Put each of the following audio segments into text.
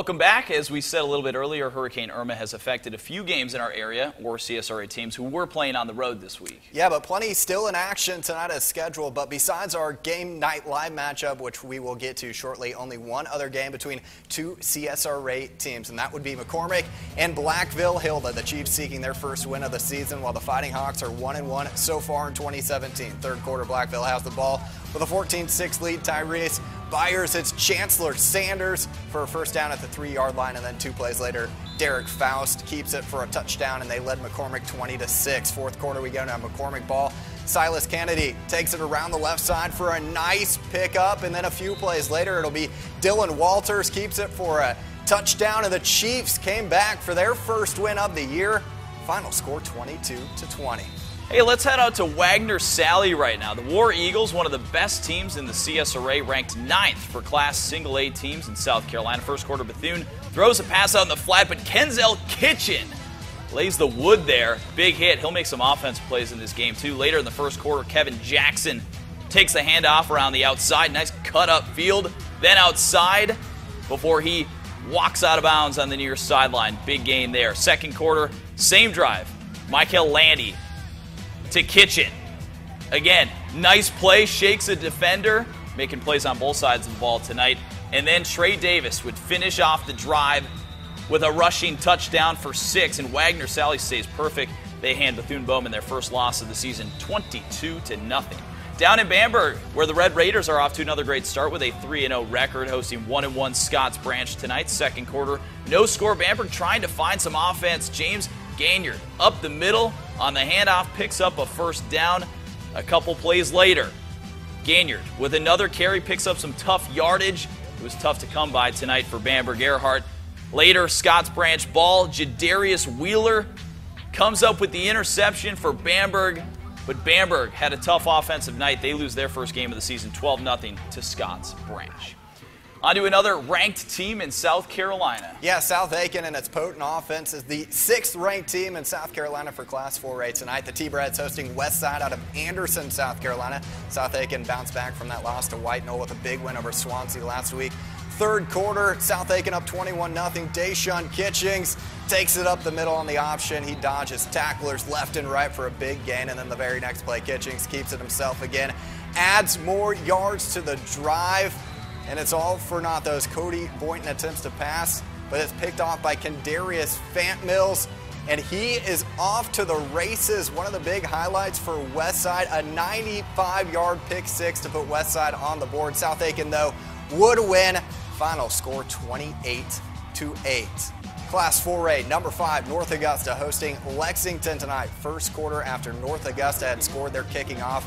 Welcome back. As we said a little bit earlier, Hurricane Irma has affected a few games in our area, or CSRA teams who were playing on the road this week. Yeah, but plenty still in action tonight as scheduled. But besides our game night live matchup, which we will get to shortly, only one other game between two CSRA teams, and that would be McCormick and Blackville. Hilda, the Chiefs seeking their first win of the season, while the Fighting Hawks are 1-1 so far in 2017. Third quarter, Blackville has the ball with a 14-6 lead. Tyrese Byers hits Chancellor Sanders for a first down at the 3-yard line, and then 2 plays later, Derek Faust keeps it for a touchdown, and they led McCormick 20-6. Fourth quarter, we go to McCormick ball. Silas Kennedy takes it around the left side for a nice pickup, and then a few plays later, it'll be Dylan Walters keeps it for a touchdown, and the Chiefs came back for their first win of the year. Final score 22-20. Hey, let's head out to Wagner Sally right now. The War Eagles, one of the best teams in the CSRA, ranked 9th for Class Single A teams in South Carolina. First quarter, Bethune throws a pass out in the flat, but Kenzel Kitchen lays the wood there. Big hit. He'll make some offensive plays in this game, too. Later in the first quarter, Kevin Jackson takes the handoff around the outside. Nice cut up field. Then outside before he walks out of bounds on the near sideline. Big gain there. Second quarter, same drive. Michael Landy to Kitchen. Again, nice play, shakes a defender, making plays on both sides of the ball tonight. And then Trey Davis would finish off the drive with a rushing touchdown for 6, and Wagner Sally stays perfect. They hand Bethune-Bowman their first loss of the season, 22-0. Down in Bamberg, where the Red Raiders are off to another great start with a 3-0 record, hosting 1-1 Scotts Branch tonight. Second quarter, no score. Bamberg trying to find some offense. James Ganyard up the middle on the handoff, picks up a first down. A couple plays later, Ganyard with another carry picks up some tough yardage. It was tough to come by tonight for Bamberg Earhart. Later, Scotts Branch ball, Jadarius Wheeler comes up with the interception for Bamberg, but Bamberg had a tough offensive night. They lose their first game of the season, 12-0 to Scotts Branch. On to another ranked team in South Carolina. Yeah, South Aiken and its potent offense is the 6th ranked team in South Carolina for Class 4A tonight. The T-Brads hosting Westside out of Anderson, South Carolina. South Aiken bounced back from that loss to White Knoll with a big win over Swansea last week. Third quarter, South Aiken up 21-0. Deshaun Kitchings takes it up the middle on the option. He dodges tacklers left and right for a big gain, and then the very next play, Kitchings keeps it himself again, adds more yards to the drive. And it's all for naught. Those Cody Boynton attempts to pass, but it's picked off by Kendarius Fantmills, and he is off to the races. One of the big highlights for Westside, a 95-yard pick 6 to put Westside on the board. South Aiken, though, would win. Final score 28-8. Class 4A, number 5, North Augusta hosting Lexington tonight. First quarter after North Augusta had scored their kicking off,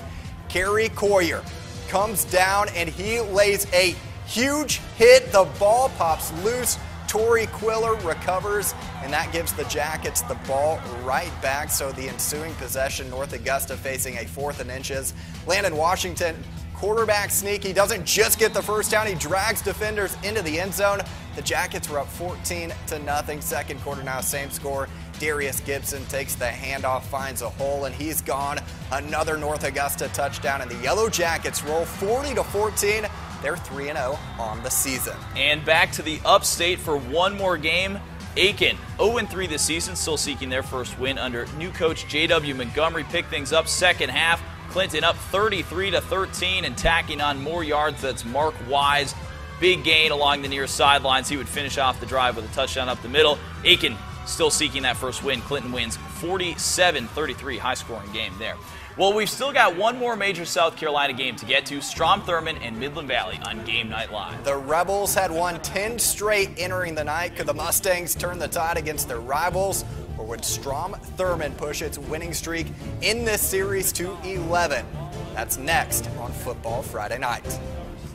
Kerry Coyer comes down and he lays a huge hit. The ball pops loose. Torrey Quiller recovers, and that gives the Jackets the ball right back. So the ensuing possession, North Augusta facing a 4th and inches. Landon Washington, quarterback sneak. He doesn't just get the first down, he drags defenders into the end zone. The Jackets were up 14-0. Second quarter now, same score. Darius Gibson takes the handoff, finds a hole, and he's gone. Another North Augusta touchdown, and the Yellow Jackets roll 40-14. They're 3-0 on the season. And back to the upstate for one more game. Aiken, 0-3 this season, still seeking their first win under new coach J.W. Montgomery. Pick things up second half. Clinton up 33-13 and tacking on more yards. That's Mark Wise. Big gain along the near sidelines. He would finish off the drive with a touchdown up the middle. Aiken still seeking that first win. Clinton wins 47-33. High-scoring game there. Well, we've still got one more major South Carolina game to get to. Strom-Thurmond and Midland Valley on Game Night Live. The Rebels had won 10 straight entering the night. Could the Mustangs turn the tide against their rivals? Or would Strom-Thurmond push its winning streak in this series to 11? That's next on Football Friday Night.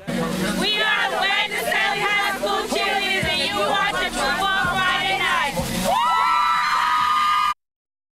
We are the Wagner High School cheerleaders, and you watch the football.